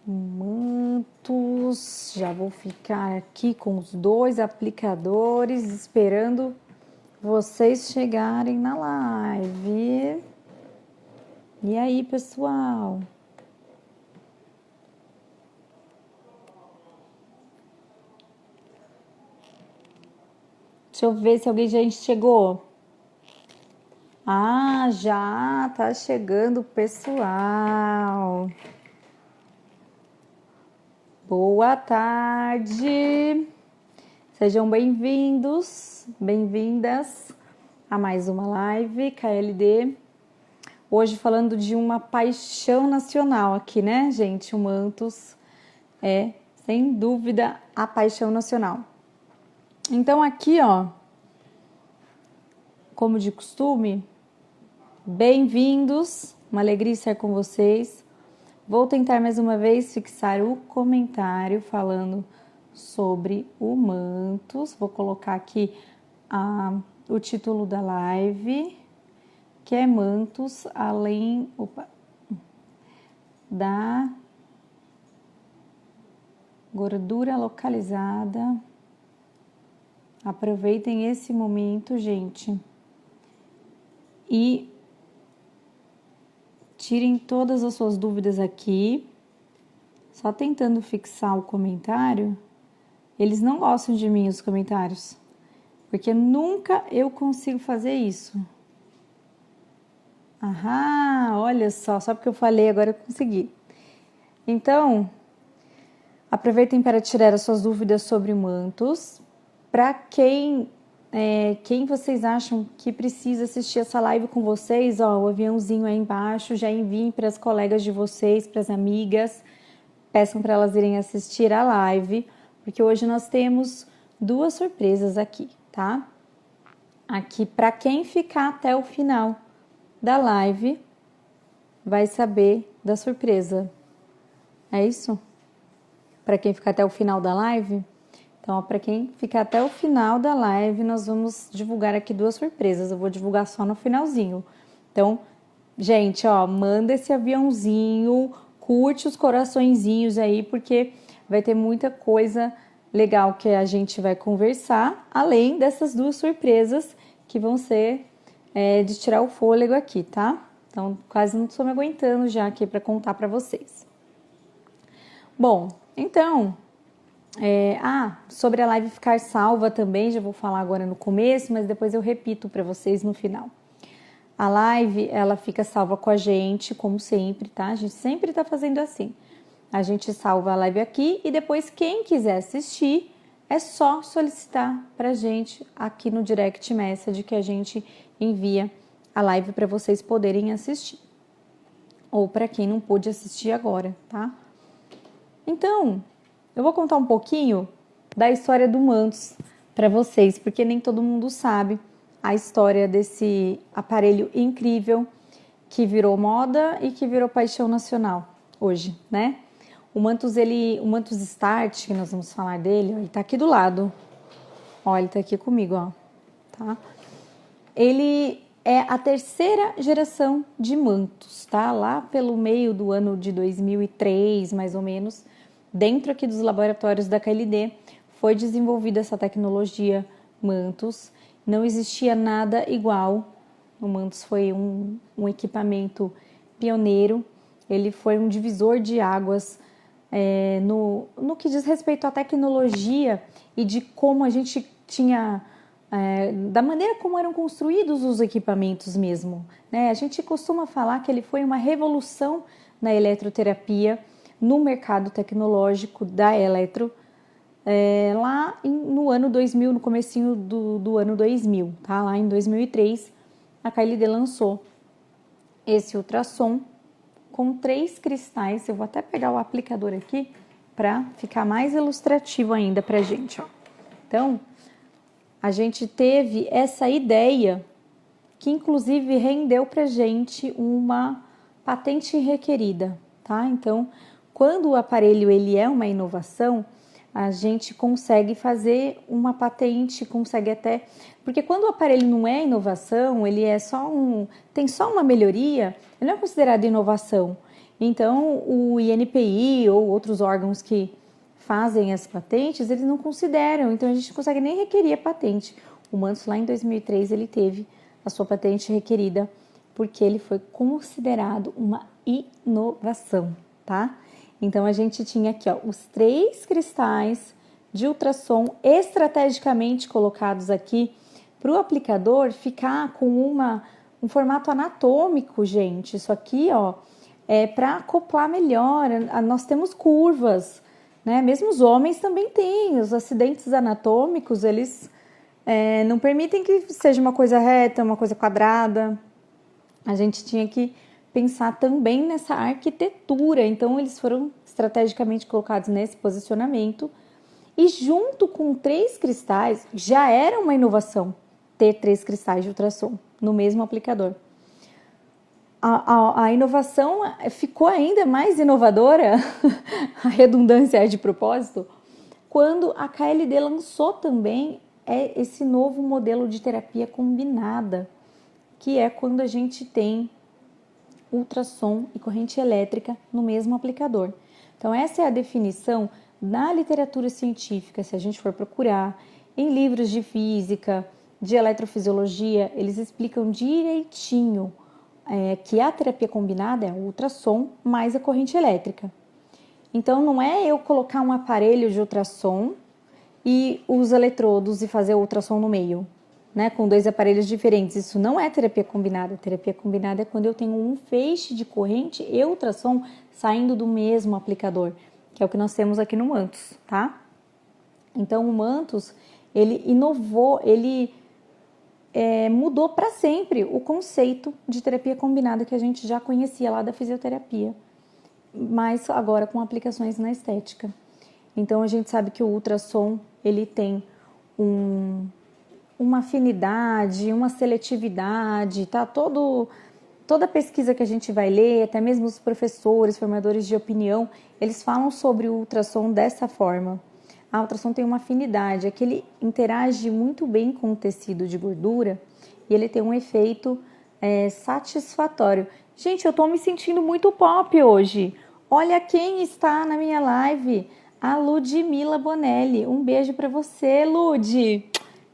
mantos. Já vou ficar aqui com os dois aplicadores esperando vocês chegarem na live. E aí, pessoal? Deixa eu ver se alguém já chegou. Ah, já tá chegando o pessoal. Boa tarde. Sejam bem-vindos, bem-vindas a mais uma live KLD. Hoje falando de uma paixão nacional aqui, né, gente? O Mantos é, sem dúvida, a paixão nacional. Então aqui, ó, como de costume, bem-vindos, uma alegria estar com vocês. Vou tentar mais uma vez fixar o comentário falando sobre o Mantos. Vou colocar aqui o título da live, que é Mantos além da gordura localizada. Aproveitem esse momento, gente, e tirem todas as suas dúvidas aqui. Só tentando fixar o comentário. Eles não gostam de mim, os comentários, porque nunca eu consigo fazer isso. Aham, olha só porque eu falei, agora eu consegui. Então, aproveitem para tirar as suas dúvidas sobre Mantos. Para quem vocês acham que precisa assistir essa live com vocês, ó, o aviãozinho aí embaixo, já enviem para as colegas de vocês, para as amigas, peçam para elas irem assistir a live, porque hoje nós temos duas surpresas aqui, tá? Aqui, para quem ficar até o final da live, vai saber da surpresa. É isso? Para quem ficar até o final da live? Então, para quem ficar até o final da live, nós vamos divulgar aqui duas surpresas. Eu vou divulgar só no finalzinho. Então, gente, ó, manda esse aviãozinho, curte os coraçõezinhos aí, porque vai ter muita coisa legal que a gente vai conversar, além dessas duas surpresas que vão ser de tirar o fôlego aqui, tá? Então, quase não estou me aguentando já aqui para contar para vocês. Bom, então... sobre a live ficar salva também, já vou falar agora no começo, mas depois eu repito para vocês no final. A live, ela fica salva com a gente, como sempre, tá? A gente sempre tá fazendo assim. A gente salva a live aqui e depois quem quiser assistir, é só solicitar pra gente aqui no Direct Message que a gente envia a live para vocês poderem assistir. Ou para quem não pôde assistir agora, tá? Então... eu vou contar um pouquinho da história do Mantos para vocês, porque nem todo mundo sabe a história desse aparelho incrível que virou moda e que virou paixão nacional hoje, né? O Mantos Start, que nós vamos falar dele, ó, ele tá aqui do lado. Ó, ele tá aqui comigo, ó, tá? Ele é a terceira geração de Mantos, tá? Lá pelo meio do ano de 2003, mais ou menos, dentro aqui dos laboratórios da KLD, foi desenvolvida essa tecnologia Mantos. Não existia nada igual. O Mantos foi um equipamento pioneiro. Ele foi um divisor de águas no que diz respeito à tecnologia e de como a gente tinha... da maneira como eram construídos os equipamentos mesmo, né? A gente costuma falar que ele foi uma revolução na eletroterapia, no mercado tecnológico da eletro, lá no ano 2000, no comecinho do ano 2000, tá? Lá em 2003, a KLD lançou esse ultrassom com 3 cristais. Eu vou até pegar o aplicador aqui para ficar mais ilustrativo ainda pra gente, ó. Então, a gente teve essa ideia que inclusive rendeu pra gente uma patente requerida, tá? Então, quando o aparelho ele é uma inovação, a gente consegue fazer uma patente, consegue até... porque quando o aparelho não é inovação, ele é tem só uma melhoria, ele não é considerado inovação. Então, o INPI ou outros órgãos que fazem as patentes, eles não consideram, então a gente não consegue nem requerer a patente. O Mantos, lá em 2003, ele teve a sua patente requerida porque ele foi considerado uma inovação, tá? Então, a gente tinha aqui, ó, os 3 cristais de ultrassom estrategicamente colocados aqui para o aplicador ficar com um formato anatômico, gente. Isso aqui, ó, é para acoplar melhor. Nós temos curvas, né? Mesmo os homens também têm. Os acidentes anatômicos, eles não permitem que seja uma coisa reta, uma coisa quadrada. A gente tinha que pensar também nessa arquitetura. Então, eles foram estrategicamente colocados nesse posicionamento. E junto com 3 cristais, já era uma inovação ter 3 cristais de ultrassom no mesmo aplicador. A inovação ficou ainda mais inovadora, a redundância é de propósito, quando a KLD lançou também esse novo modelo de terapia combinada, que é quando a gente tem ultrassom e corrente elétrica no mesmo aplicador. Então, essa é a definição na literatura científica. Se a gente for procurar em livros de física, de eletrofisiologia, eles explicam direitinho que a terapia combinada é o ultrassom mais a corrente elétrica. Então, não é eu colocar um aparelho de ultrassom e os eletrodos e fazer o ultrassom no meio, né, com 2 aparelhos diferentes. Isso não é terapia combinada. Terapia combinada é quando eu tenho um feixe de corrente e ultrassom saindo do mesmo aplicador, que é o que nós temos aqui no Mantos, tá? Então, o Mantos, ele inovou, ele mudou para sempre o conceito de terapia combinada que a gente já conhecia lá da fisioterapia, mas agora com aplicações na estética. Então, a gente sabe que o ultrassom, ele tem uma afinidade, uma seletividade, tá? Toda pesquisa que a gente vai ler, até mesmo os professores, formadores de opinião, eles falam sobre o ultrassom dessa forma. A ultrassom tem uma afinidade, é que ele interage muito bem com o tecido de gordura e ele tem um efeito satisfatório. Gente, eu tô me sentindo muito pop hoje. Olha quem está na minha live, a Ludmila Bonelli. Um beijo para você, Lud.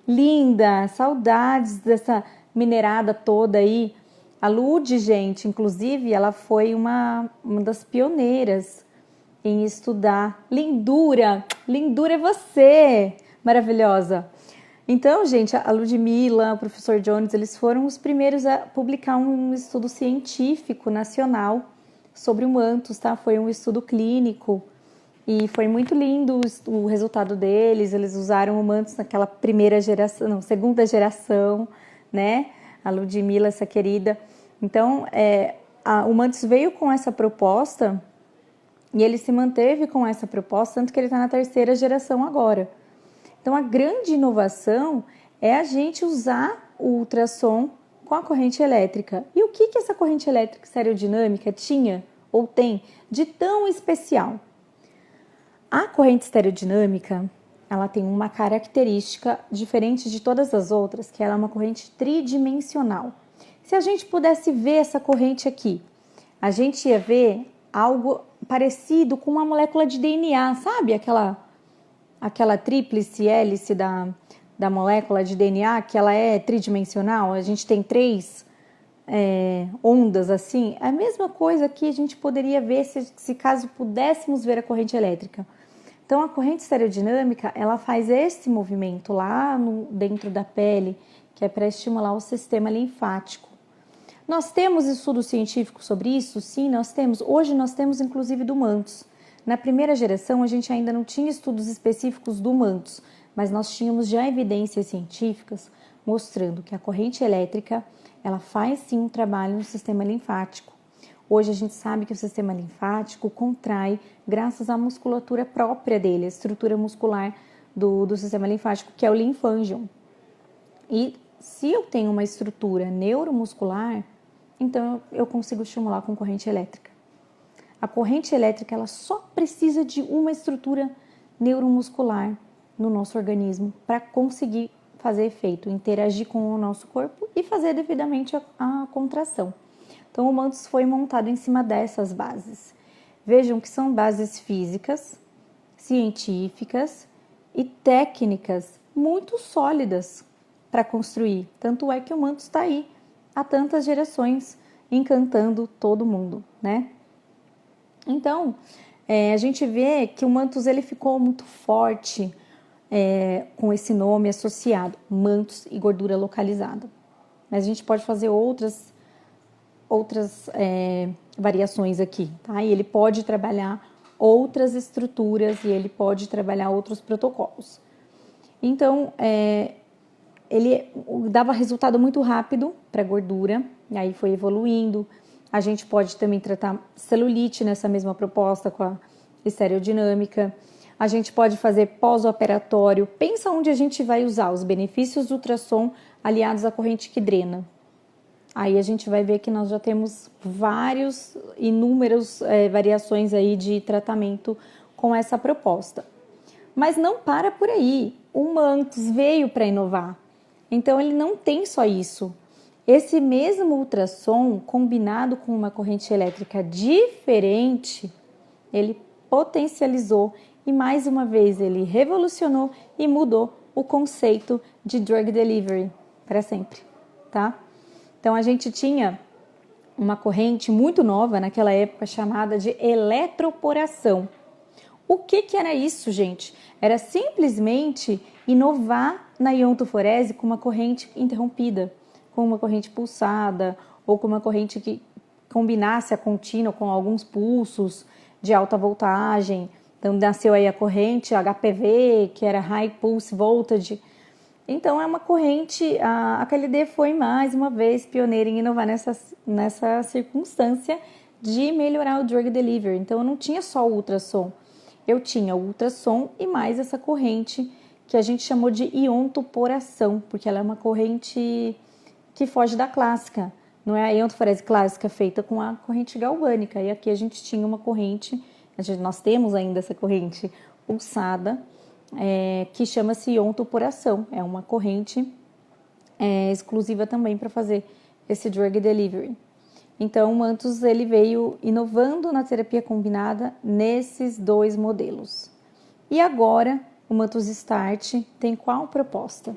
Linda, saudades dessa minerada toda aí. A Lud, gente, inclusive, ela foi uma das pioneiras em estudar lindura. Lindura é você, maravilhosa. Então, gente, a Ludmila, o professor Jones, eles foram os primeiros a publicar um estudo científico nacional sobre o mantos, tá? Foi um estudo clínico e foi muito lindo o resultado deles. Eles usaram o mantos naquela primeira geração, não, segunda geração, né? A Ludmila, essa querida. Então, o mantos veio com essa proposta e ele se manteve com essa proposta, tanto que ele está na 3ª geração agora. Então, a grande inovação é a gente usar o ultrassom com a corrente elétrica. E o que essa corrente elétrica estereodinâmica tinha ou tem de tão especial? A corrente estereodinâmica, ela tem uma característica diferente de todas as outras, que ela é uma corrente tridimensional. Se a gente pudesse ver essa corrente aqui, a gente ia ver algo parecido com uma molécula de DNA, sabe? Aquela tríplice hélice da molécula de DNA, que ela é tridimensional, a gente tem 3 ondas assim. A mesma coisa que a gente poderia ver se caso pudéssemos ver a corrente elétrica. Então, a corrente estereodinâmica, ela faz esse movimento lá dentro da pele, que é para estimular o sistema linfático. Nós temos estudos científicos sobre isso? Sim, nós temos. Hoje nós temos inclusive do mantos. Na primeira geração a gente ainda não tinha estudos específicos do mantos, mas nós tínhamos já evidências científicas mostrando que a corrente elétrica, ela faz sim um trabalho no sistema linfático. Hoje a gente sabe que o sistema linfático contrai graças à musculatura própria dele, a estrutura muscular do sistema linfático, que é o linfângion. E se eu tenho uma estrutura neuromuscular, então eu consigo estimular com corrente elétrica. A corrente elétrica, ela só precisa de uma estrutura neuromuscular no nosso organismo para conseguir fazer efeito, interagir com o nosso corpo e fazer devidamente a contração. Então, o Mantos foi montado em cima dessas bases. Vejam que são bases físicas, científicas e técnicas muito sólidas para construir. Tanto é que o Mantos está aí há tantas gerações, encantando todo mundo, né? Então, a gente vê que o Mantos ele ficou muito forte com esse nome associado, Mantos e gordura localizada. Mas a gente pode fazer outras variações aqui, tá? E ele pode trabalhar outras estruturas e ele pode trabalhar outros protocolos. Então, ele dava resultado muito rápido para gordura, e aí foi evoluindo. A gente pode também tratar celulite nessa mesma proposta com a estereodinâmica. A gente pode fazer pós-operatório. Pensa onde a gente vai usar os benefícios do ultrassom aliados à corrente que drena. Aí a gente vai ver que nós já temos inúmeras variações aí de tratamento com essa proposta. Mas não para por aí. O Mantos veio para inovar. Então ele não tem só isso. Esse mesmo ultrassom, combinado com uma corrente elétrica diferente, ele potencializou e mais uma vez ele revolucionou e mudou o conceito de drug delivery para sempre, tá? Então a gente tinha uma corrente muito nova naquela época chamada de eletroporação. O que era isso, gente? Era simplesmente inovar na iontoforese com uma corrente interrompida, com uma corrente pulsada ou com uma corrente que combinasse a contínua com alguns pulsos de alta voltagem. Então nasceu aí a corrente HPV, que era High Pulse Voltage. Então é uma corrente, a KLD foi mais uma vez pioneira em inovar nessa circunstância de melhorar o drug delivery. Então eu não tinha só o ultrassom, eu tinha o ultrassom e mais essa corrente que a gente chamou de iontoporação, porque ela é uma corrente que foge da clássica. Não é a iontoforese clássica feita com a corrente galvânica. E aqui a gente tinha uma corrente, nós temos ainda essa corrente pulsada, que chama-se iontoporação. É uma corrente exclusiva também para fazer esse drug delivery. Então, o Mantos ele veio inovando na terapia combinada nesses dois modelos. E agora, o Mantos Start tem qual proposta?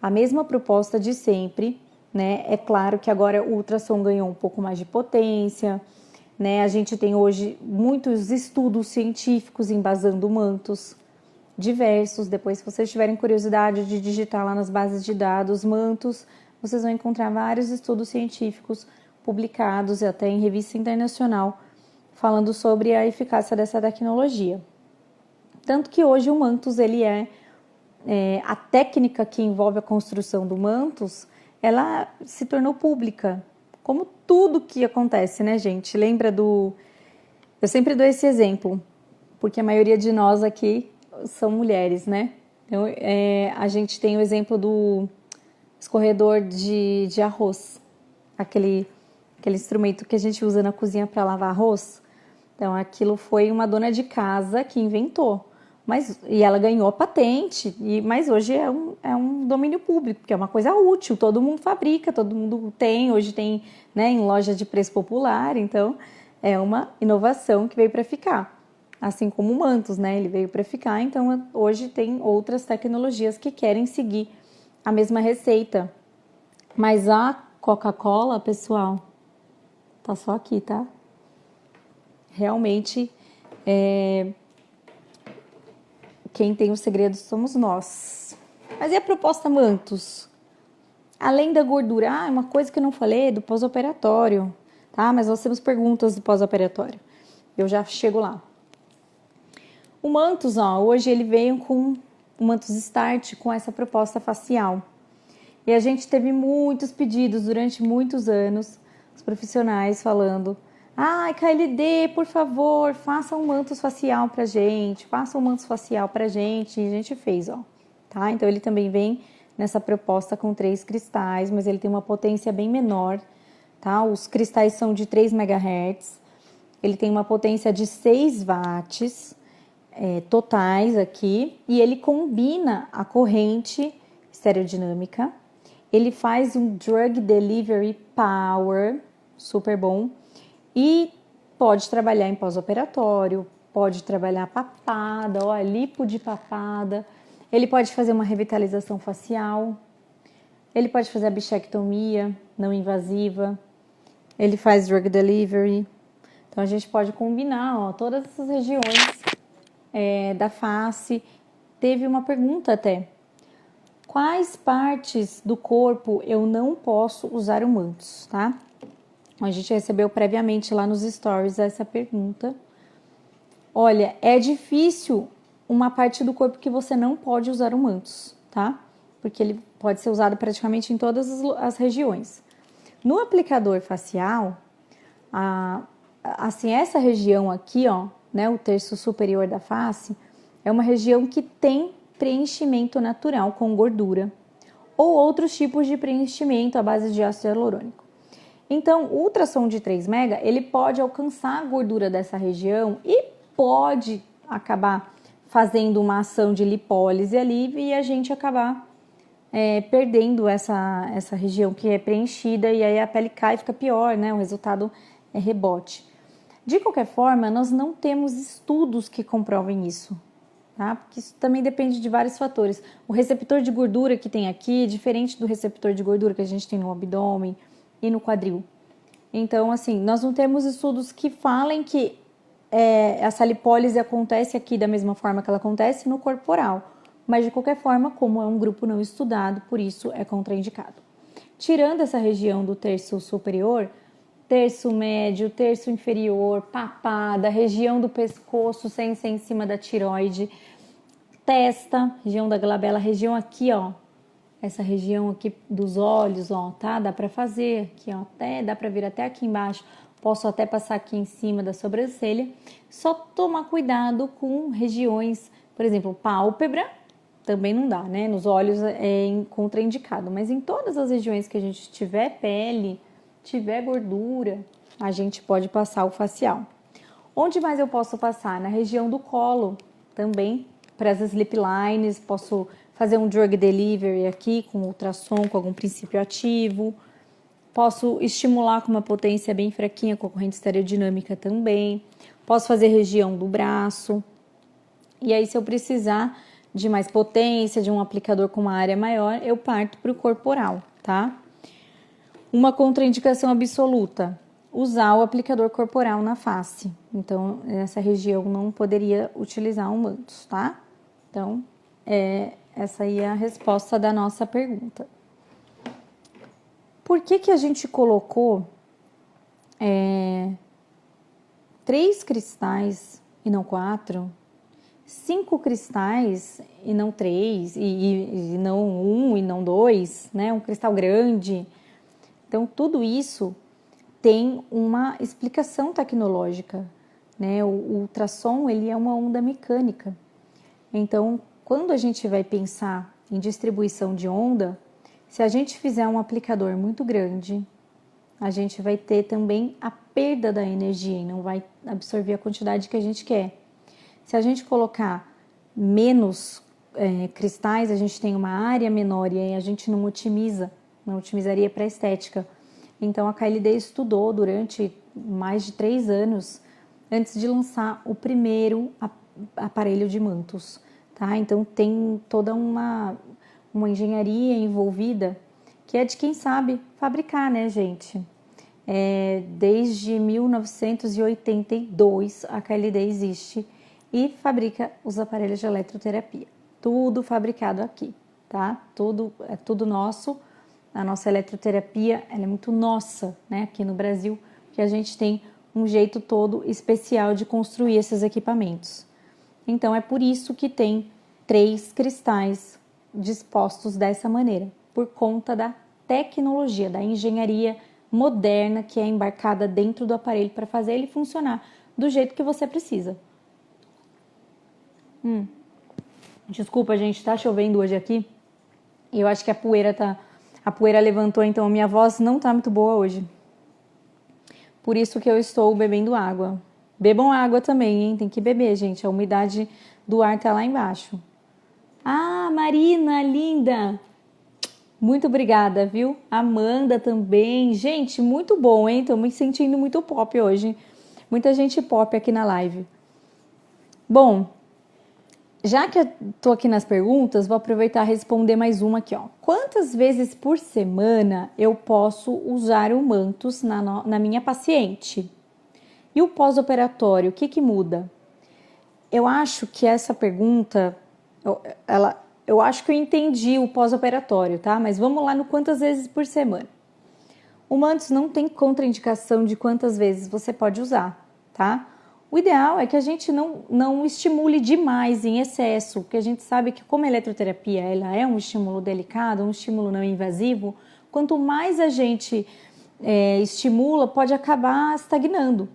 A mesma proposta de sempre, né? É claro que agora o ultrassom ganhou um pouco mais de potência, né? A gente tem hoje muitos estudos científicos embasando o Mantos, diversos. Depois, se vocês tiverem curiosidade de digitar lá nas bases de dados Mantos, vocês vão encontrar vários estudos científicos publicados até em revista internacional falando sobre a eficácia dessa tecnologia. Tanto que hoje o Mantos ele a técnica que envolve a construção do Mantos, ela se tornou pública, como tudo que acontece, né, gente? Eu sempre dou esse exemplo, porque a maioria de nós aqui são mulheres, né? Então, a gente tem o exemplo do escorredor de arroz, aquele instrumento que a gente usa na cozinha para lavar arroz. Então, aquilo foi uma dona de casa que inventou. E ela ganhou a patente, mas hoje é um domínio público, porque é uma coisa útil, todo mundo fabrica, todo mundo tem, hoje tem, né, em loja de preço popular, então é uma inovação que veio para ficar. Assim como o Mantos, né, ele veio para ficar, então hoje tem outras tecnologias que querem seguir a mesma receita. Mas a Coca-Cola, pessoal, tá só aqui, tá? Realmente, quem tem os segredos somos nós. Mas e a proposta Mantos? Além da gordura, é uma coisa que eu não falei do pós-operatório, tá? Mas nós temos perguntas do pós-operatório. Eu já chego lá. O Mantos, hoje ele veio com o Mantos Start com essa proposta facial. E a gente teve muitos pedidos durante muitos anos, os profissionais falando: KLD, por favor, faça um Mantos facial pra gente, faça um Mantos facial pra gente. E a gente fez, tá? Então ele também vem nessa proposta com 3 cristais, mas ele tem uma potência bem menor, tá? Os cristais são de 3 MHz, ele tem uma potência de 6 watts totais aqui, e ele combina a corrente estereodinâmica, ele faz um drug delivery power, super bom. E pode trabalhar em pós-operatório, pode trabalhar papada, ó, lipo de papada. Ele pode fazer uma revitalização facial. Ele pode fazer a bichectomia não invasiva. Ele faz drug delivery. Então, a gente pode combinar, ó, todas essas regiões da face. Teve uma pergunta até. Quais partes do corpo eu não posso usar o mantos, tá? A gente recebeu previamente lá nos stories essa pergunta. Olha, é difícil uma parte do corpo que você não pode usar o mantos, tá? Porque ele pode ser usado praticamente em todas as regiões. No aplicador facial, assim, essa região aqui, ó, né, o terço superior da face, é uma região que tem preenchimento natural com gordura ou outros tipos de preenchimento à base de ácido hialurônico. Então, o ultrassom de 3 mega, ele pode alcançar a gordura dessa região e pode acabar fazendo uma ação de lipólise ali e a gente acabar perdendo essa região que é preenchida e aí a pele cai e fica pior, né? O resultado é rebote. De qualquer forma, nós não temos estudos que comprovem isso, tá? Porque isso também depende de vários fatores. O receptor de gordura que tem aqui é diferente do receptor de gordura que a gente tem no abdômen e no quadril. Então, assim, nós não temos estudos que falem que essa lipólise acontece aqui da mesma forma que ela acontece no corporal. Mas, de qualquer forma, como é um grupo não estudado, por isso é contraindicado. Tirando essa região do terço superior, terço médio, terço inferior, papada, região do pescoço sem ser em cima da tireoide, testa, região da glabela, região aqui, ó, essa região aqui dos olhos, ó, tá? Dá pra fazer aqui, ó, dá pra vir até aqui embaixo, posso até passar aqui em cima da sobrancelha. Só tomar cuidado com regiões, por exemplo, pálpebra, também não dá, né? Nos olhos é contraindicado, mas em todas as regiões que a gente tiver pele, tiver gordura, a gente pode passar o facial. Onde mais eu posso passar? Na região do colo, também, para as slip lines, posso fazer um drug delivery aqui com ultrassom, com algum princípio ativo. Posso estimular com uma potência bem fraquinha, com a corrente estereodinâmica também. Posso fazer região do braço. E aí, se eu precisar de mais potência, de um aplicador com uma área maior, eu parto para o corporal, tá? Uma contraindicação absoluta, usar o aplicador corporal na face. Então, nessa região não poderia utilizar um mantos, tá? Então, essa aí é a resposta da nossa pergunta. Por que a gente colocou 3 cristais e não 4? 5 cristais e não 3, e não 1 e não 2, né? Um cristal grande. Então, tudo isso tem uma explicação tecnológica, né? O ultrassom, ele é uma onda mecânica. Então, quando a gente vai pensar em distribuição de onda, se a gente fizer um aplicador muito grande, a gente vai ter também a perda da energia e não vai absorver a quantidade que a gente quer. Se a gente colocar menos cristais, a gente tem uma área menor e aí a gente não otimizaria para a estética. Então, a KLD estudou durante mais de 3 anos antes de lançar o primeiro aparelho de mantos, tá? Então, tem toda uma engenharia envolvida que é de quem sabe fabricar, né, gente? Desde 1982, a KLD existe e fabrica os aparelhos de eletroterapia. Tudo fabricado aqui, tá? É tudo nosso. A nossa eletroterapia, ela é muito nossa, né? Aqui no Brasil, que a gente tem um jeito todo especial de construir esses equipamentos. Então, é por isso que tem 3 cristais dispostos dessa maneira, por conta da tecnologia, da engenharia moderna que é embarcada dentro do aparelho para fazer ele funcionar do jeito que você precisa. Desculpa, gente, tá chovendo hoje aqui. E eu acho que a poeira levantou, então a minha voz não tá muito boa hoje. Por isso que eu estou bebendo água. Bebam água também, hein? Tem que beber, gente. A umidade do ar tá lá embaixo. Ah, Marina, linda! Muito obrigada, viu? Amanda também. Gente, muito bom, hein? Tô me sentindo muito pop hoje. Muita gente pop aqui na live. Bom, já que eu tô aqui nas perguntas, vou aproveitar e responder mais uma aqui, ó. Quantas vezes por semana eu posso usar o Mantus na minha paciente? E o pós-operatório, o que muda? Eu acho que essa pergunta, eu acho que eu entendi o pós-operatório, tá? Mas vamos lá no quantas vezes por semana. O Mantus não tem contraindicação de quantas vezes você pode usar, tá? O ideal é que a gente não estimule demais, em excesso, porque a gente sabe que como a eletroterapia ela é um estímulo delicado, um estímulo não invasivo, quanto mais a gente estimula, pode acabar estagnando.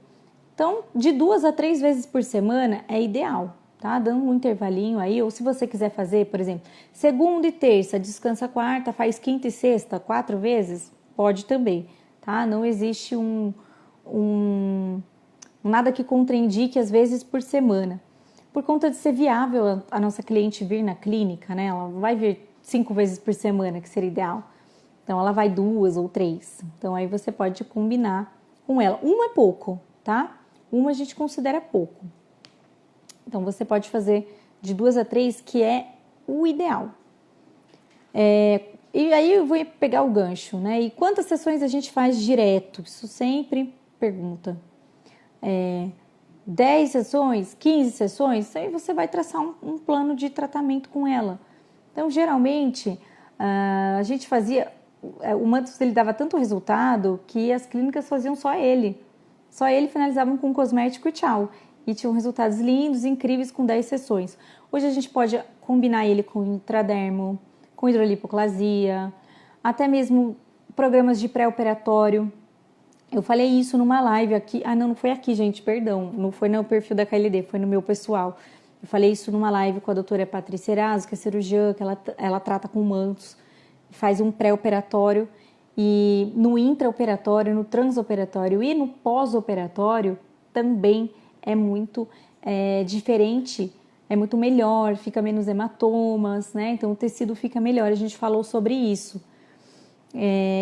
Então, de 2 a 3 vezes por semana é ideal, tá? Dando um intervalinho aí, ou se você quiser fazer, por exemplo, segunda e terça, descansa quarta, faz quinta e sexta, 4 vezes, pode também, tá? Não existe nada que contraindique às vezes por semana. Por conta de ser viável a nossa cliente vir na clínica, né? Ela vai vir 5 vezes por semana, que seria ideal. Então, ela vai 2 ou 3. Então, aí você pode combinar com ela. Uma é pouco, tá? Uma a gente considera pouco. Então, você pode fazer de 2 a 3, que é o ideal. E aí eu vou pegar o gancho, né? E quantas sessões a gente faz direto? Isso sempre pergunta. 10 sessões, 15 sessões, aí você vai traçar um plano de tratamento com ela. Então, geralmente, a gente fazia... O Mantus, ele dava tanto resultado que as clínicas faziam só ele. Só ele finalizavam com cosmético e tchau. E tinham resultados lindos, incríveis com 10 sessões. Hoje a gente pode combinar ele com intradermo, com hidrolipoclasia, até mesmo programas de pré-operatório. Eu falei isso numa live aqui. Não foi aqui, gente, perdão. Não foi no perfil da KLD, foi no meu pessoal. Eu falei isso numa live com a doutora Patrícia Eraso, que é cirurgiã, que ela trata com Mantus, faz um pré-operatório. E no intraoperatório, no transoperatório e no pós-operatório também é muito diferente, é muito melhor, fica menos hematomas, né? Então o tecido fica melhor, a gente falou sobre isso.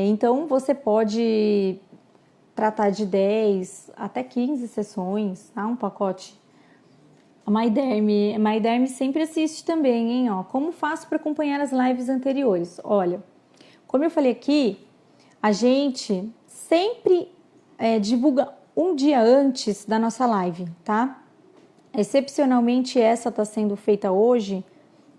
Então você pode tratar de 10 até 15 sessões, tá? Um pacote. A MyDerm sempre assiste também, hein? Ó, como faço para acompanhar as lives anteriores? Olha, como eu falei aqui, a gente sempre divulga um dia antes da nossa live, tá? Excepcionalmente essa está sendo feita hoje,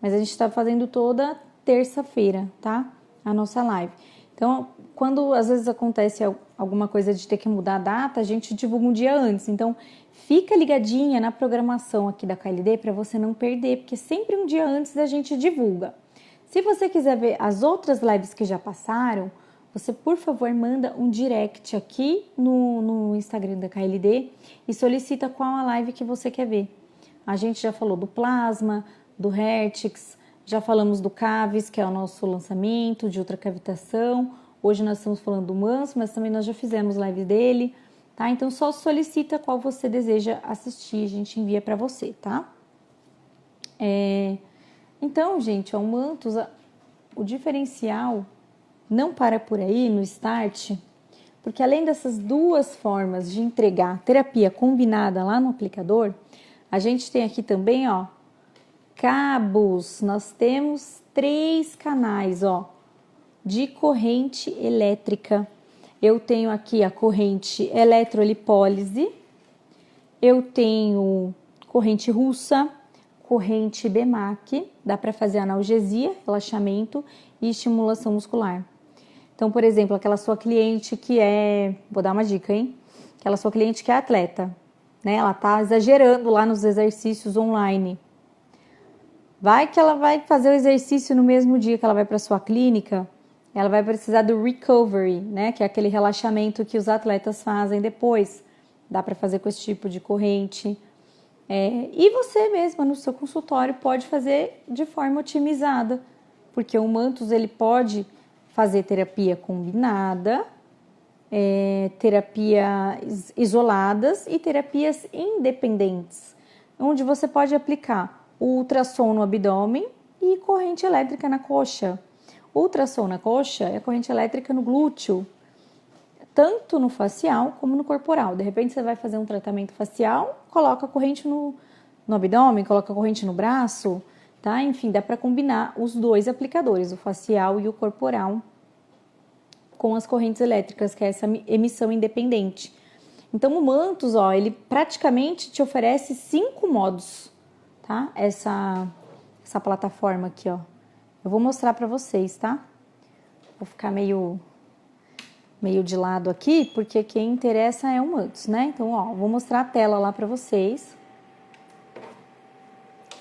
mas a gente está fazendo toda terça-feira, tá? A nossa live. Então, quando às vezes acontece alguma coisa de ter que mudar a data, a gente divulga um dia antes. Então, fica ligadinha na programação aqui da KLD para você não perder, porque sempre um dia antes a gente divulga. Se você quiser ver as outras lives que já passaram, você, por favor, manda um direct aqui no Instagram da KLD e solicita qual a live que você quer ver. A gente já falou do Plasma, do Hertix, já falamos do Caves, que é o nosso lançamento de ultracavitação. Hoje nós estamos falando do Manso, mas também nós já fizemos live dele, tá? Então, só solicita qual você deseja assistir, a gente envia para você, tá? Então, gente, o Mantus, o diferencial não para por aí no start, porque além dessas duas formas de entregar terapia combinada lá no aplicador, a gente tem aqui também, ó, cabos. Nós temos 3 canais, ó, de corrente elétrica. Eu tenho aqui a corrente eletrolipólise, eu tenho corrente russa, corrente BMAC, dá para fazer analgesia, relaxamento e estimulação muscular. Então, por exemplo, aquela sua cliente que vou dar uma dica, hein? Aquela sua cliente que é atleta, né? Ela tá exagerando lá nos exercícios online. Vai que ela vai fazer o exercício no mesmo dia que ela vai para sua clínica, ela vai precisar do recovery, né? Que é aquele relaxamento que os atletas fazem depois. Dá para fazer com esse tipo de corrente. E você mesma no seu consultório pode fazer de forma otimizada, porque o Mantus ele pode fazer terapia combinada, terapias isoladas e terapias independentes, onde você pode aplicar o ultrassom no abdômen e corrente elétrica na coxa. Ultrassom na coxa é corrente elétrica no glúteo, tanto no facial como no corporal. De repente você vai fazer um tratamento facial, coloca a corrente no abdômen, coloca a corrente no braço, tá? Enfim, dá para combinar os dois aplicadores, o facial e o corporal, com as correntes elétricas, que é essa emissão independente. Então, o Mantos, ó, ele praticamente te oferece 5 modos, tá? Essa plataforma aqui, ó. Eu vou mostrar para vocês, tá? Vou ficar meio de lado aqui, porque quem interessa é o Mantos, né? Então, ó, vou mostrar a tela lá para vocês.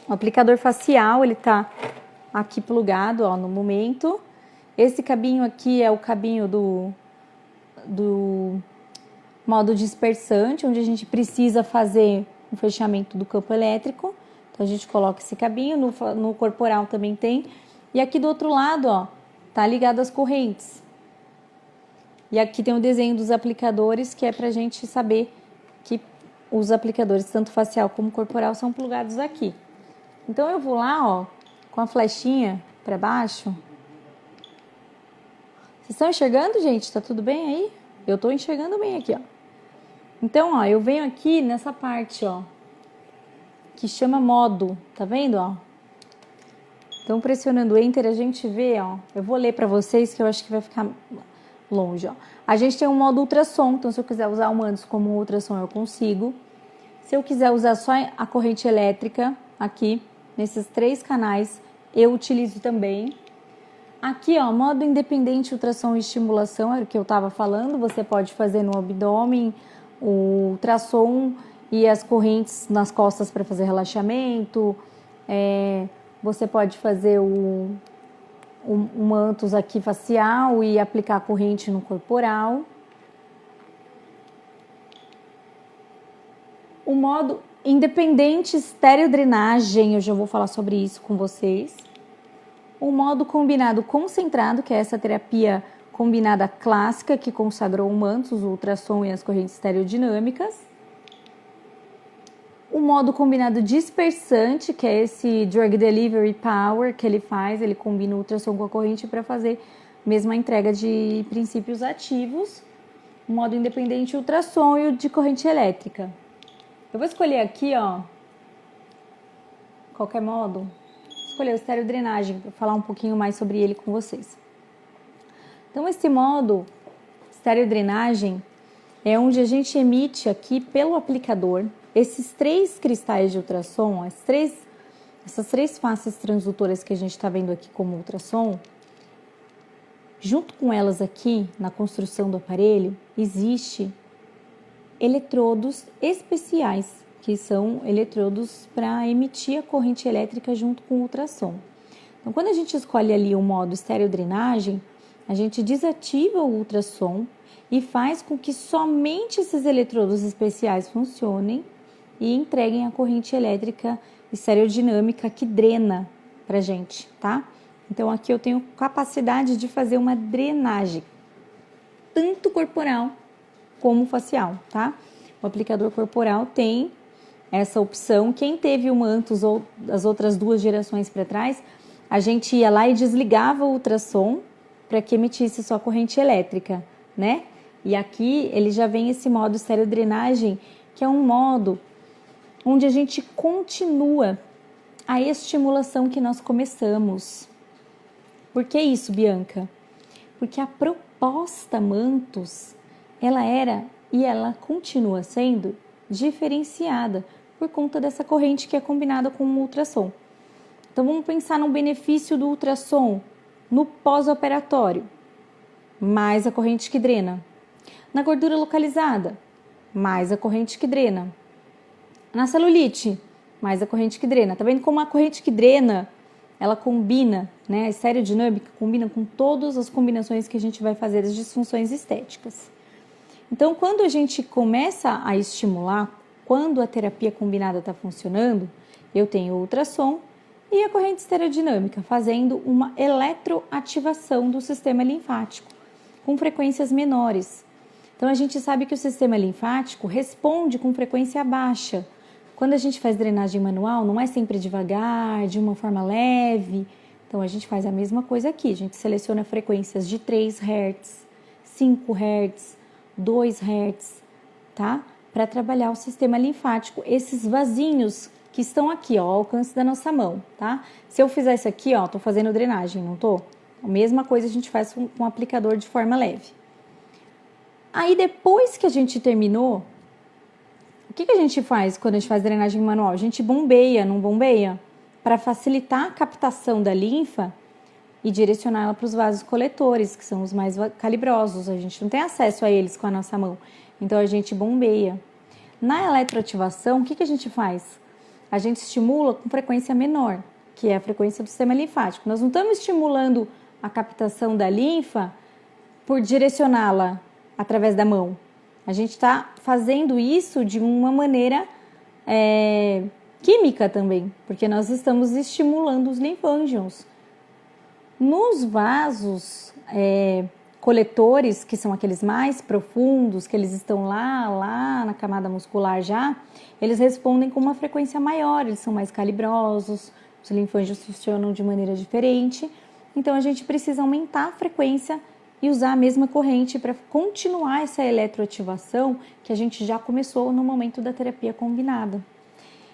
O aplicador facial, ele tá aqui plugado, ó, no momento. Esse cabinho aqui é o cabinho do modo dispersante, onde a gente precisa fazer o fechamento do campo elétrico. Então, a gente coloca esse cabinho, no corporal também tem. E aqui do outro lado, ó, tá ligado as correntes. E aqui tem o desenho dos aplicadores, que é pra gente saber que os aplicadores, tanto facial como corporal, são plugados aqui. Então, eu vou lá, ó, com a flechinha para baixo. Vocês estão enxergando, gente? Tá tudo bem aí? Eu tô enxergando bem aqui, ó. Então, ó, eu venho aqui nessa parte, ó, que chama modo, tá vendo, ó? Então, pressionando Enter, a gente vê, ó, eu vou ler para vocês que eu acho que vai ficar longe, ó. A gente tem um modo ultrassom, então se eu quiser usar o Mantos como ultrassom, eu consigo. Se eu quiser usar só a corrente elétrica, aqui, nesses 3 canais, eu utilizo também. Aqui, ó, modo independente, ultrassom e estimulação, era o que eu tava falando, você pode fazer no abdômen, o ultrassom e as correntes nas costas para fazer relaxamento, você pode fazer o Mantos aqui facial e aplicar a corrente no corporal. O modo independente estereodrenagem, eu já vou falar sobre isso com vocês. O modo combinado concentrado, que é essa terapia combinada clássica que consagrou o Mantos, o ultrassom e as correntes estereodinâmicas. O modo combinado dispersante, que é esse Drug Delivery Power que ele faz, ele combina o ultrassom com a corrente para fazer mesmo a entrega de princípios ativos. O modo independente ultrassom e o de corrente elétrica. Eu vou escolher aqui, ó, qualquer modo, escolher o estereodrenagem para falar um pouquinho mais sobre ele com vocês. Então, esse modo estereodrenagem é onde a gente emite aqui pelo aplicador esses 3 cristais de ultrassom, essas 3 faces transdutoras que a gente está vendo aqui como ultrassom. Junto com elas aqui, na construção do aparelho, existe eletrodos especiais, que são eletrodos para emitir a corrente elétrica junto com o ultrassom. Então, quando a gente escolhe ali o modo estereodrenagem, a gente desativa o ultrassom e faz com que somente esses eletrodos especiais funcionem e entreguem a corrente elétrica estereodinâmica que drena pra gente, tá? Então, aqui eu tenho capacidade de fazer uma drenagem, tanto corporal como facial, tá? O aplicador corporal tem essa opção. Quem teve o Mantos ou as outras 2 gerações para trás, a gente ia lá e desligava o ultrassom para que emitisse só corrente elétrica, né? E aqui ele já vem esse modo estereodrenagem, que é um modo onde a gente continua a estimulação que nós começamos. Por que isso, Bianca? Porque a proposta Mantos, ela era e ela continua sendo diferenciada por conta dessa corrente que é combinada com o ultrassom. Então, vamos pensar no benefício do ultrassom no pós-operatório, mais a corrente que drena. Na gordura localizada, mais a corrente que drena. Na celulite, mais a corrente que drena. Tá vendo como a corrente que drena, ela combina, né? A estereodinâmica combina com todas as combinações que a gente vai fazer das disfunções estéticas. Então, quando a gente começa a estimular, quando a terapia combinada está funcionando, eu tenho o ultrassom e a corrente estereodinâmica fazendo uma eletroativação do sistema linfático com frequências menores. Então, a gente sabe que o sistema linfático responde com frequência baixa. Quando a gente faz drenagem manual, não é sempre devagar, de uma forma leve, Então, a gente faz a mesma coisa aqui. A gente seleciona frequências de 3 Hz, 5 Hz, 2 Hz, tá? Para trabalhar o sistema linfático. Esses vasinhos que estão aqui, ó, ao alcance da nossa mão, tá? Se eu fizer isso aqui, ó, tô fazendo drenagem, não tô? A mesma coisa a gente faz com o aplicador de forma leve. Aí, depois que a gente terminou, o que a gente faz quando a gente faz drenagem manual? A gente bombeia, não bombeia? Para facilitar a captação da linfa e direcionar ela para os vasos coletores, que são os mais calibrosos. A gente não tem acesso a eles com a nossa mão. Então, a gente bombeia. Na eletroativação, o que a gente faz? A gente estimula com frequência menor, que é a frequência do sistema linfático. Nós não estamos estimulando a captação da linfa por direcioná-la através da mão. A gente está fazendo isso de uma maneira química também, porque nós estamos estimulando os linfângios. Nos vasos coletores, que são aqueles mais profundos, que eles estão lá na camada muscular já, eles respondem com uma frequência maior, eles são mais calibrosos, os linfângios funcionam de maneira diferente, então a gente precisa aumentar a frequência e usar a mesma corrente para continuar essa eletroativação que a gente já começou no momento da terapia combinada.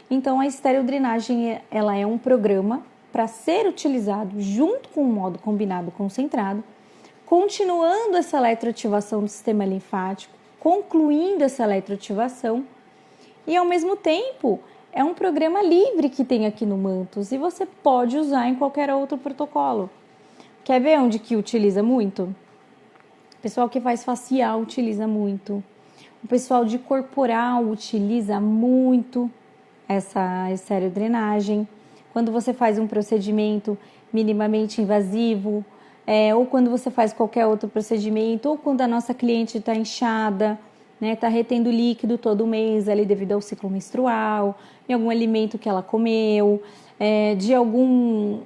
Então, a estereodrenagem ela é um programa para ser utilizado junto com o modo combinado concentrado, continuando essa eletroativação do sistema linfático, concluindo essa eletroativação e, ao mesmo tempo, é um programa livre que tem aqui no Mantos e você pode usar em qualquer outro protocolo. Quer ver onde que utiliza muito? O pessoal que faz facial utiliza muito. O pessoal de corporal utiliza muito essa estereodrenagem. Quando você faz um procedimento minimamente invasivo, ou quando você faz qualquer outro procedimento, ou quando a nossa cliente está inchada, né, está retendo líquido todo mês ali devido ao ciclo menstrual, em algum alimento que ela comeu, de algum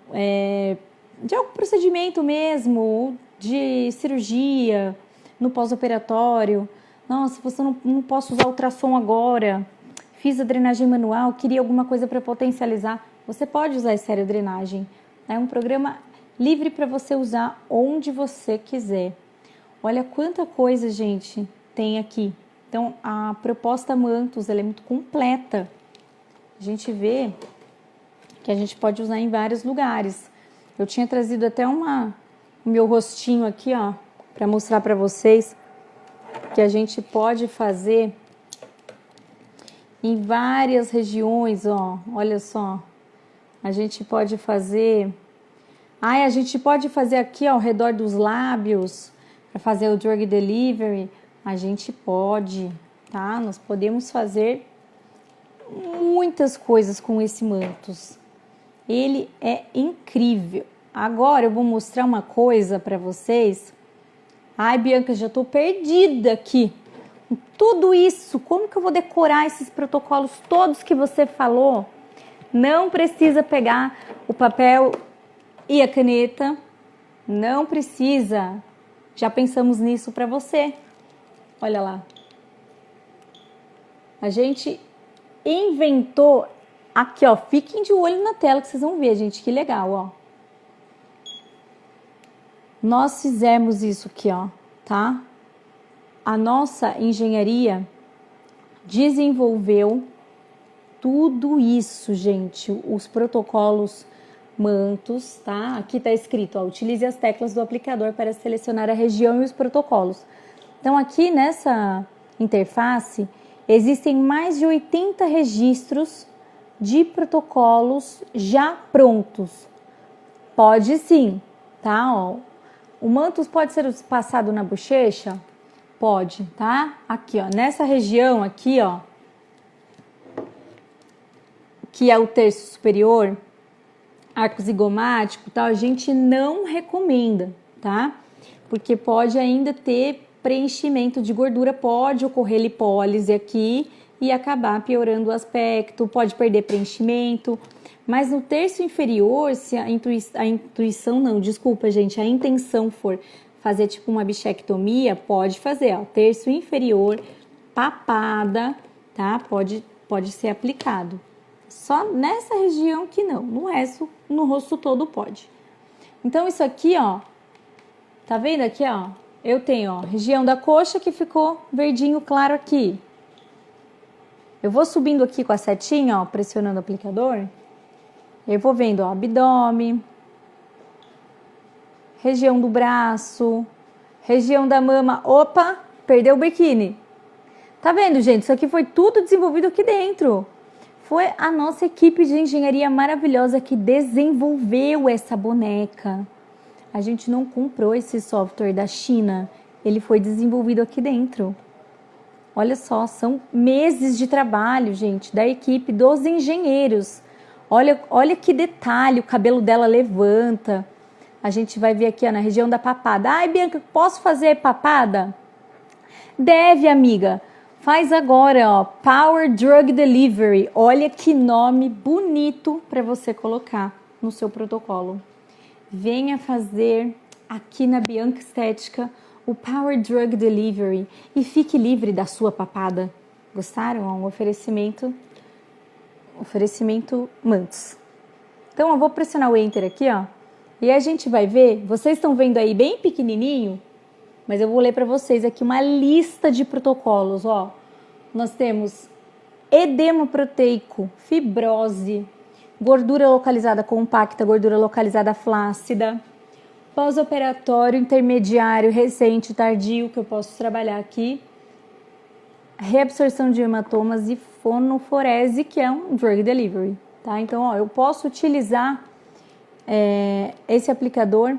procedimento mesmo, ou de cirurgia no pós-operatório. Nossa, você não posso usar ultrassom agora, fiz a drenagem manual, queria alguma coisa para potencializar. Você pode usar a estereodrenagem. É um programa livre para você usar onde você quiser. Olha quanta coisa, gente, tem aqui. Então, a proposta Mantos ela é muito completa. A gente vê que a gente pode usar em vários lugares. Eu tinha trazido até o meu rostinho aqui, ó, para mostrar para vocês que a gente pode fazer em várias regiões, ó. Olha só. A gente pode fazer... a gente pode fazer aqui, ó, ao redor dos lábios, para fazer o drug delivery. A gente pode, tá? Nós podemos fazer muitas coisas com esse Mantos. Ele é incrível. Agora eu vou mostrar uma coisa para vocês. Ai, Bianca, já tô perdida aqui. Tudo isso, como que eu vou decorar esses protocolos todos que você falou? Não precisa pegar o papel e a caneta. Não precisa. Já pensamos nisso para você. Olha lá. A gente inventou... Aqui, ó, fiquem de olho na tela que vocês vão ver, gente, que legal, ó. Nós fizemos isso aqui, ó, tá? A nossa engenharia desenvolveu tudo isso, gente, os protocolos Mantos, tá? Aqui tá escrito, ó, utilize as teclas do aplicador para selecionar a região e os protocolos. Então, aqui nessa interface, existem mais de 80 registros de protocolos já prontos. Pode sim, tá? Ó, o Mantos pode ser passado na bochecha? Pode, tá? Aqui, ó, nessa região aqui, ó, que é o terço superior, arco zigomático, tá? A gente não recomenda, tá? Porque pode ainda ter preenchimento de gordura, pode ocorrer lipólise aqui e acabar piorando o aspecto, pode perder preenchimento. Mas no terço inferior, se a intenção for fazer tipo uma bichectomia, pode fazer, ó, terço inferior, papada, tá? Pode ser aplicado. Só nessa região que não, no resto, no rosto todo pode. Então, isso aqui, ó, tá vendo aqui, ó? Eu tenho, ó, região da coxa que ficou verdinho claro aqui. Eu vou subindo aqui com a setinha, ó, pressionando o aplicador. Eu vou vendo, ó, abdômen, região do braço, região da mama. Opa, perdeu o biquíni. Tá vendo, gente? Isso aqui foi tudo desenvolvido aqui dentro. Foi a nossa equipe de engenharia maravilhosa que desenvolveu essa boneca. A gente não comprou esse software da China. Ele foi desenvolvido aqui dentro. Olha só, são meses de trabalho, gente, da equipe dos engenheiros. Olha que detalhe, o cabelo dela levanta. A gente vai ver aqui, ó, na região da papada. Ai, Bianca, posso fazer papada? Deve, amiga. Faz agora, ó, Power Drug Delivery. Olha que nome bonito para você colocar no seu protocolo. Venha fazer aqui na Bianca Estética o Power Drug Delivery e fique livre da sua papada. Gostaram? Um oferecimento Mantos. Então eu vou pressionar o Enter aqui, ó, e a gente vai ver, vocês estão vendo aí bem pequenininho, mas eu vou ler para vocês aqui uma lista de protocolos, ó. Nós temos edema proteico, fibrose, gordura localizada compacta, gordura localizada flácida, pós-operatório, intermediário, recente, tardio, que eu posso trabalhar aqui, reabsorção de hematomas e fonoforese, que é um drug delivery, tá? Então, ó, eu posso utilizar esse aplicador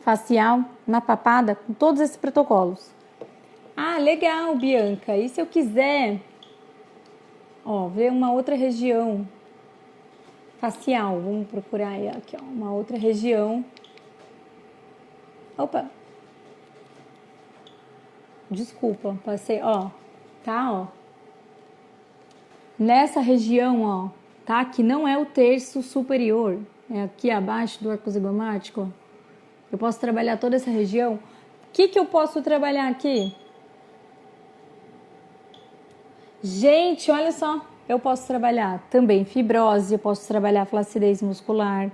facial na papada com todos esses protocolos. Ah, legal, Bianca. E se eu quiser, ó, ver uma outra região facial, vamos procurar aqui, ó, uma outra região. Opa. Desculpa, passei, ó, tá, ó. Nessa região, ó, tá, que não é o terço superior, é aqui abaixo do arco zigomático, ó. Eu posso trabalhar toda essa região. O que eu posso trabalhar aqui? Gente, olha só, eu posso trabalhar também fibrose, eu posso trabalhar flacidez muscular,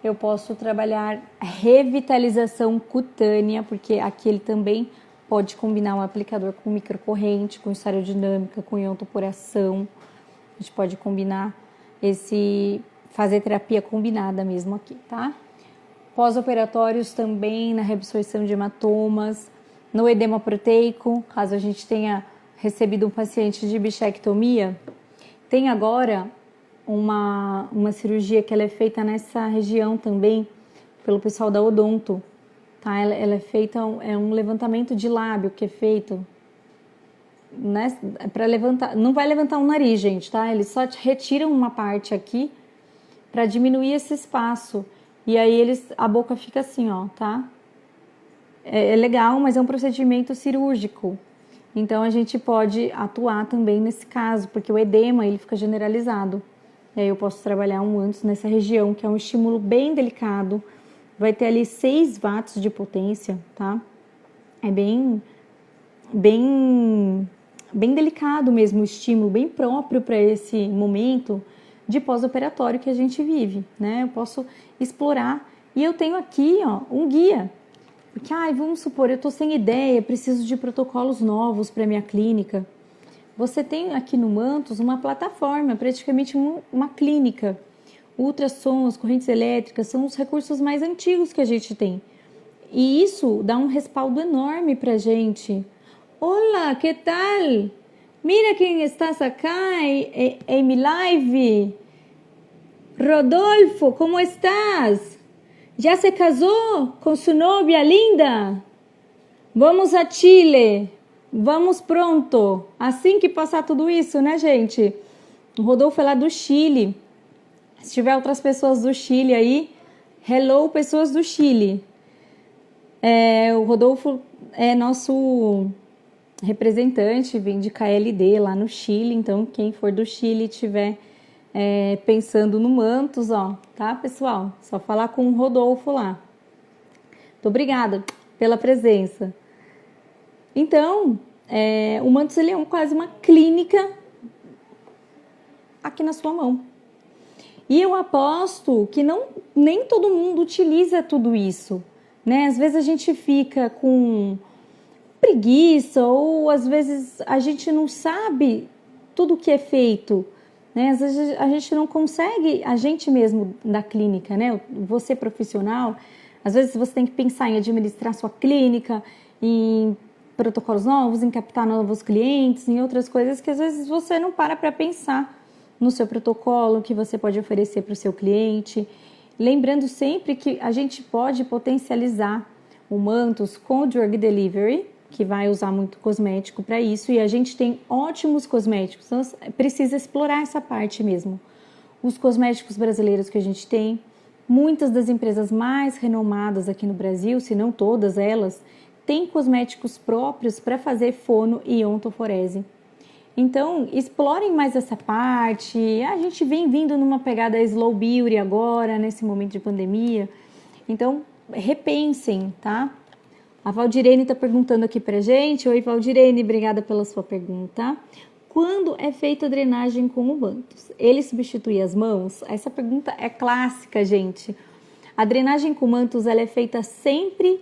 eu posso trabalhar revitalização cutânea, porque aqui ele também pode combinar um aplicador com microcorrente, com estereodinâmica, com iontopuração. A gente pode combinar fazer terapia combinada mesmo aqui, tá? Pós-operatórios também na reabsorção de hematomas, no edema proteico, caso a gente tenha recebido um paciente de bichectomia. Tem agora uma cirurgia que ela é feita nessa região também, pelo pessoal da odonto, tá? Ela é feita, é um levantamento de lábio que é feito, né? Para levantar, não vai levantar o nariz, gente, tá? Eles só retiram uma parte aqui para diminuir esse espaço. E aí a boca fica assim, ó, tá? É legal, mas é um procedimento cirúrgico. Então a gente pode atuar também nesse caso, porque o edema ele fica generalizado. E aí eu posso trabalhar um antes nessa região, que é um estímulo bem delicado. Vai ter ali 6 watts de potência, tá? É bem delicado mesmo o estímulo, bem próprio para esse momento de pós-operatório que a gente vive, né? Eu posso explorar e eu tenho aqui, ó, um guia. Porque, vamos supor, eu estou sem ideia, preciso de protocolos novos para minha clínica. Você tem aqui no Mantos uma plataforma, praticamente uma clínica. Ultrassons, correntes elétricas são os recursos mais antigos que a gente tem. E isso dá um respaldo enorme para a gente. Olá, que tal? Mira quem está acá em mi live. Rodolfo, como estás? Já se casou com sua novia linda? Vamos a Chile. Vamos pronto. Assim que passar tudo isso, né, gente? O Rodolfo é lá do Chile. Se tiver outras pessoas do Chile aí, hello, pessoas do Chile. O Rodolfo é nosso representante, vem de KLD lá no Chile. Então, quem for do Chile e tiver pensando no Mantos, ó, tá, pessoal? Só falar com o Rodolfo lá. Muito obrigada pela presença. Então, o Mantos ele é quase uma clínica aqui na sua mão. E eu aposto que nem todo mundo utiliza tudo isso, né? Às vezes a gente fica com preguiça ou às vezes a gente não sabe tudo o que é feito, né? Às vezes a gente não consegue, a gente mesmo da clínica, né? Você profissional, às vezes você tem que pensar em administrar sua clínica, em protocolos novos, em captar novos clientes, em outras coisas que às vezes você não para pensar no seu protocolo que você pode oferecer para o seu cliente. Lembrando sempre que a gente pode potencializar o Mantus com o Drug Delivery, que vai usar muito cosmético para isso, e a gente tem ótimos cosméticos, então precisa explorar essa parte mesmo. Os cosméticos brasileiros que a gente tem, muitas das empresas mais renomadas aqui no Brasil, se não todas elas, têm cosméticos próprios para fazer fono e ontoforese. Então, explorem mais essa parte. A gente vem vindo numa pegada slow beauty agora, nesse momento de pandemia. Então, repensem, tá? A Valdirene está perguntando aqui pra gente. Oi, Valdirene, obrigada pela sua pergunta. Quando é feita a drenagem com o Mantus? Ele substitui as mãos? Essa pergunta é clássica, gente. A drenagem com o Mantus ela é feita sempre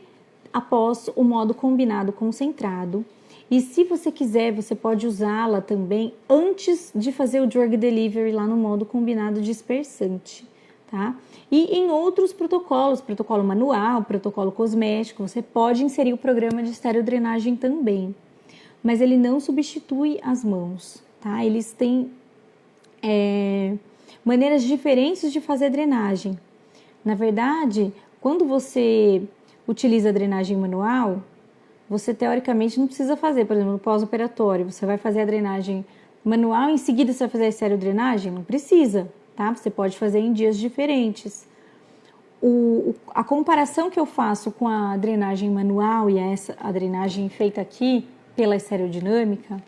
após o modo combinado concentrado. E se você quiser, você pode usá-la também antes de fazer o drug delivery lá no modo combinado dispersante, tá? E em outros protocolos, protocolo manual, protocolo cosmético, você pode inserir o programa de estereodrenagem também. Mas ele não substitui as mãos, tá? Eles têm maneiras diferentes de fazer drenagem. Na verdade, quando você utiliza a drenagem manual, você teoricamente não precisa fazer, por exemplo, no pós-operatório, você vai fazer a drenagem manual, em seguida você vai fazer a estereodrenagem? Não precisa, tá? Você pode fazer em dias diferentes. A comparação que eu faço com a drenagem manual e a drenagem feita aqui pela estereodinâmica,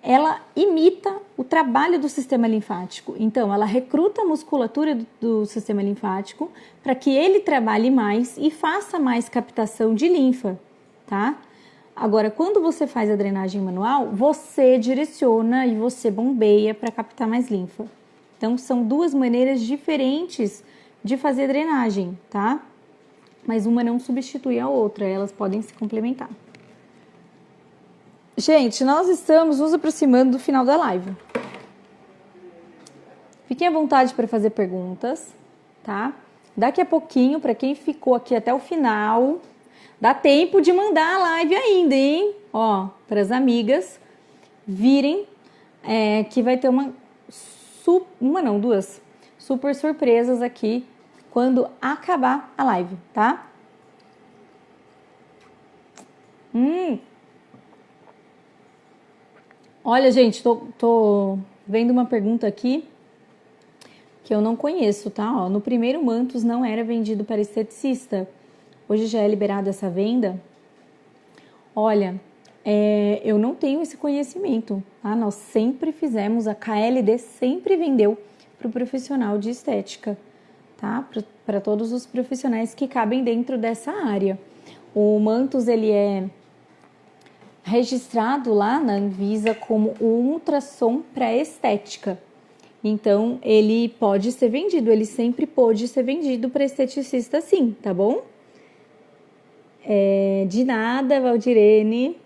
ela imita o trabalho do sistema linfático. Então, ela recruta a musculatura do sistema linfático para que ele trabalhe mais e faça mais captação de linfa, tá? Agora, quando você faz a drenagem manual, você direciona e você bombeia para captar mais linfa. Então, são duas maneiras diferentes de fazer drenagem, tá? Mas uma não substitui a outra, elas podem se complementar. Gente, nós estamos nos aproximando do final da live. Fiquem à vontade para fazer perguntas, tá? Daqui a pouquinho, para quem ficou aqui até o final, dá tempo de mandar a live ainda, hein? Ó, para as amigas virem que vai ter duas super surpresas aqui quando acabar a live, tá? Olha, gente, tô vendo uma pergunta aqui que eu não conheço, tá? Ó, no primeiro Mantus não era vendido para esteticista. Hoje já é liberada essa venda? Olha, eu não tenho esse conhecimento, tá? Nós sempre fizemos, a KLD sempre vendeu para o profissional de estética, tá? Para todos os profissionais que cabem dentro dessa área. O Mantus, ele é registrado lá na Anvisa como um ultrassom para estética. Então, ele pode ser vendido, ele sempre pôde ser vendido para esteticista sim, tá bom? De nada, Valdirene.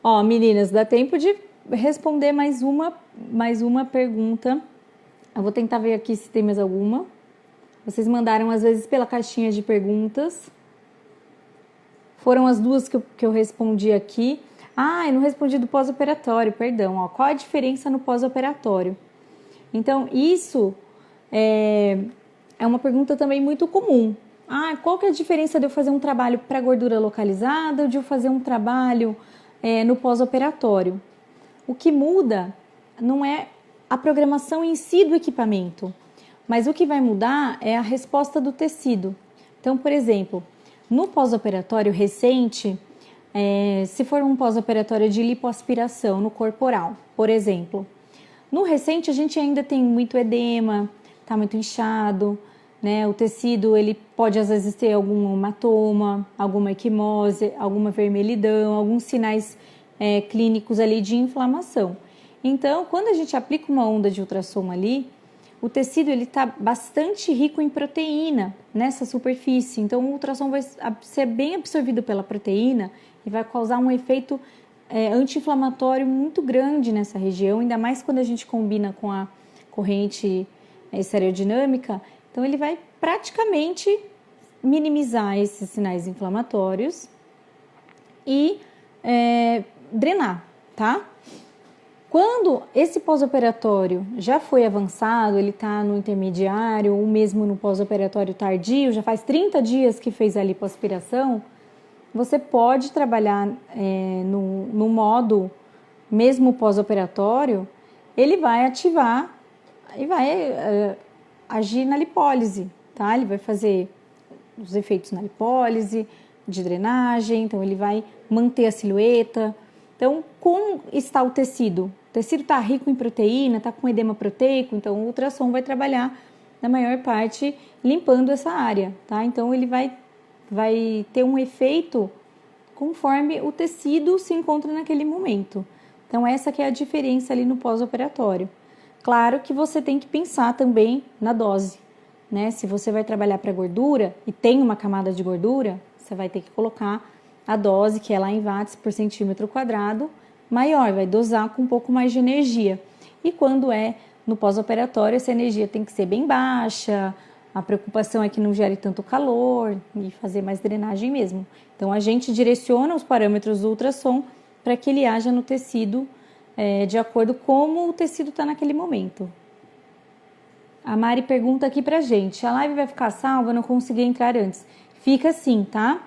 Ó, meninas, dá tempo de responder mais uma pergunta. Eu vou tentar ver aqui se tem mais alguma. Vocês mandaram, às vezes, pela caixinha de perguntas. Foram as duas que eu respondi aqui. Eu não respondi do pós-operatório, perdão. Ó, qual a diferença no pós-operatório? Então, isso é uma pergunta também muito comum. Qual que é a diferença de eu fazer um trabalho para gordura localizada ou de eu fazer um trabalho no pós-operatório? O que muda não é a programação em si do equipamento, mas o que vai mudar é a resposta do tecido. Então, por exemplo, no pós-operatório recente, se for um pós-operatório de lipoaspiração no corporal, por exemplo, no recente a gente ainda tem muito edema, tá muito inchado, né? O tecido ele pode às vezes ter algum hematoma, alguma equimose, alguma vermelhidão, alguns sinais clínicos ali de inflamação. Então, quando a gente aplica uma onda de ultrassom ali, o tecido ele está bastante rico em proteína nessa superfície. Então, o ultrassom vai ser bem absorvido pela proteína e vai causar um efeito anti-inflamatório muito grande nessa região, ainda mais quando a gente combina com a corrente estereodinâmica. Então, ele vai praticamente minimizar esses sinais inflamatórios e drenar, tá? Quando esse pós-operatório já foi avançado, ele está no intermediário, ou mesmo no pós-operatório tardio, já faz 30 dias que fez a lipoaspiração, você pode trabalhar no modo, mesmo pós-operatório, ele vai ativar e vai agir na lipólise, tá? Ele vai fazer os efeitos na lipólise, de drenagem, então ele vai manter a silhueta. Então, como está o tecido? O tecido está rico em proteína, está com edema proteico, então o ultrassom vai trabalhar, na maior parte, limpando essa área, tá? Então, ele vai ter um efeito conforme o tecido se encontra naquele momento. Então, essa que é a diferença ali no pós-operatório. Claro que você tem que pensar também na dose, né? Se você vai trabalhar para gordura e tem uma camada de gordura, você vai ter que colocar a dose, que é lá em watts por centímetro quadrado, maior, vai dosar com um pouco mais de energia. E quando é no pós-operatório, essa energia tem que ser bem baixa, a preocupação é que não gere tanto calor e fazer mais drenagem mesmo. Então, a gente direciona os parâmetros do ultrassom para que ele haja no tecido de acordo com como o tecido está naquele momento. A Mari pergunta aqui pra gente, a live vai ficar salva? Eu não consegui entrar antes. Fica sim, tá?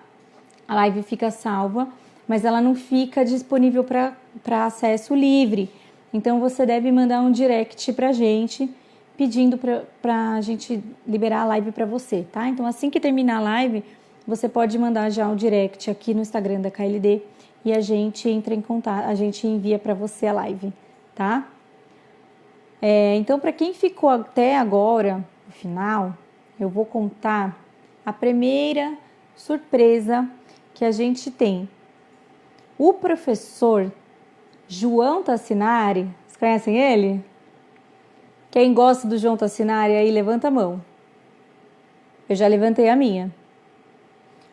A live fica salva, mas ela não fica disponível para acesso livre. Então, você deve mandar um direct pra gente, pedindo para a gente liberar a live para você, tá? Então, assim que terminar a live, você pode mandar já um direct aqui no Instagram da KLD e a gente entra em contato, a gente envia para você a live, tá? Então, para quem ficou até agora, no final, eu vou contar a primeira surpresa que a gente tem. O professor João Tassinari, vocês conhecem ele? Quem gosta do João Tassinari aí, levanta a mão. Eu já levantei a minha.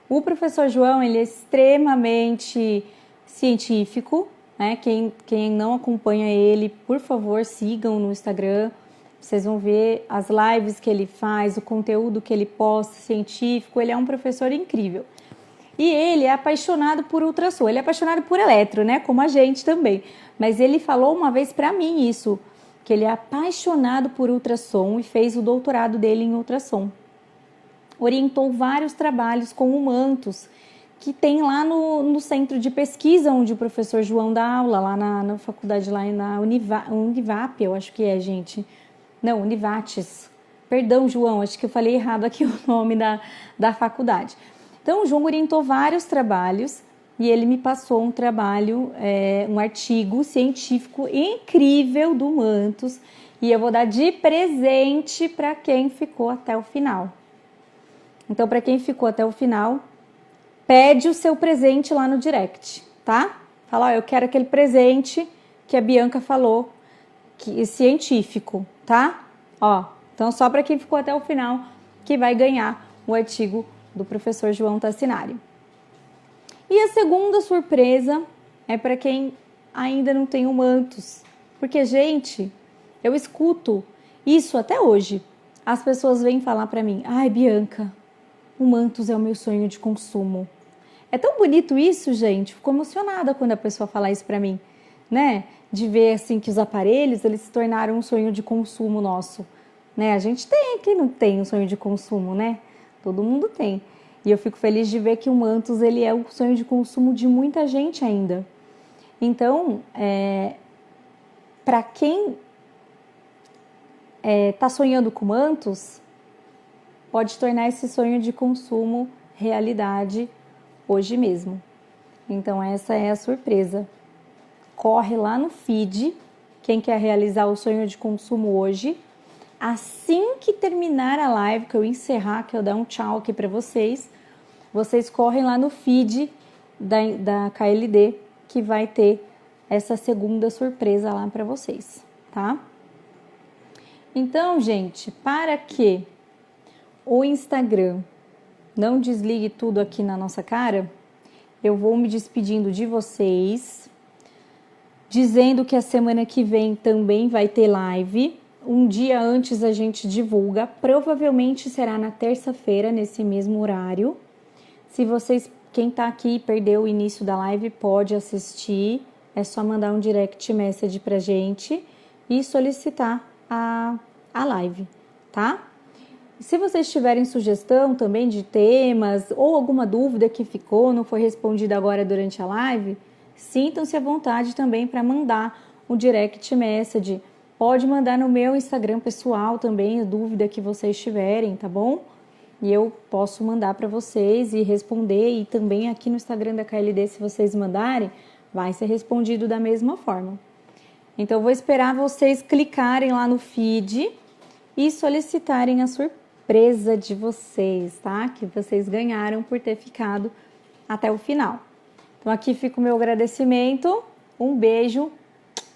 O professor João, ele é extremamente científico, né? Quem não acompanha ele, por favor, sigam no Instagram. Vocês vão ver as lives que ele faz, o conteúdo que ele posta, científico. Ele é um professor incrível. E ele é apaixonado por ultrassom, ele é apaixonado por eletro, né? Como a gente também. Mas ele falou uma vez pra mim isso, que ele é apaixonado por ultrassom e fez o doutorado dele em ultrassom. Orientou vários trabalhos com o Mantos, que tem lá no centro de pesquisa onde o professor João dá aula, lá na faculdade, lá na Univap, eu acho que é, gente. Não, Univates. Perdão, João, acho que eu falei errado aqui o nome da faculdade. Então, o João orientou vários trabalhos e ele me passou um trabalho, um artigo científico incrível do Mantos e eu vou dar de presente para quem ficou até o final. Então, para quem ficou até o final, pede o seu presente lá no direct, tá? Fala, ó, eu quero aquele presente que a Bianca falou, que é científico, tá? Ó, então só para quem ficou até o final que vai ganhar o artigo do professor João Tassinari. E a segunda surpresa é para quem ainda não tem o Mantos. Porque, gente, eu escuto isso até hoje. As pessoas vêm falar para mim, ai, Bianca, o Mantos é o meu sonho de consumo. É tão bonito isso, gente. Fico emocionada quando a pessoa fala isso para mim, né? De ver, assim, que os aparelhos, eles se tornaram um sonho de consumo nosso, né? A gente tem, quem não tem um sonho de consumo, né? Todo mundo tem. E eu fico feliz de ver que o Mantos, ele é o sonho de consumo de muita gente ainda. Então, para quem está sonhando com Mantos, pode tornar esse sonho de consumo realidade hoje mesmo. Então, essa é a surpresa. Corre lá no feed, quem quer realizar o sonho de consumo hoje. Assim que terminar a live, que eu encerrar, que eu dar um tchau aqui para vocês, vocês correm lá no feed da KLD, que vai ter essa segunda surpresa lá para vocês, tá? Então, gente, para que o Instagram não desligue tudo aqui na nossa cara, eu vou me despedindo de vocês, dizendo que a semana que vem também vai ter live. Um dia antes a gente divulga, provavelmente será na terça-feira, nesse mesmo horário. Se vocês, quem tá aqui e perdeu o início da live, pode assistir. É só mandar um direct message pra gente e solicitar a live, tá? Se vocês tiverem sugestão também de temas ou alguma dúvida que ficou, não foi respondida agora durante a live, sintam-se à vontade também para mandar um direct message. Pode mandar no meu Instagram pessoal também a dúvida que vocês tiverem, tá bom? E eu posso mandar para vocês e responder, e também aqui no Instagram da KLD, se vocês mandarem, vai ser respondido da mesma forma. Então, eu vou esperar vocês clicarem lá no feed e solicitarem a surpresa de vocês, tá? Que vocês ganharam por ter ficado até o final. Então, aqui fica o meu agradecimento. Um beijo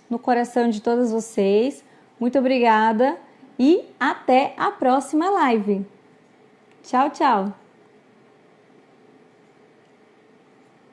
no coração de todas vocês. Muito obrigada e até a próxima live. Tchau, tchau!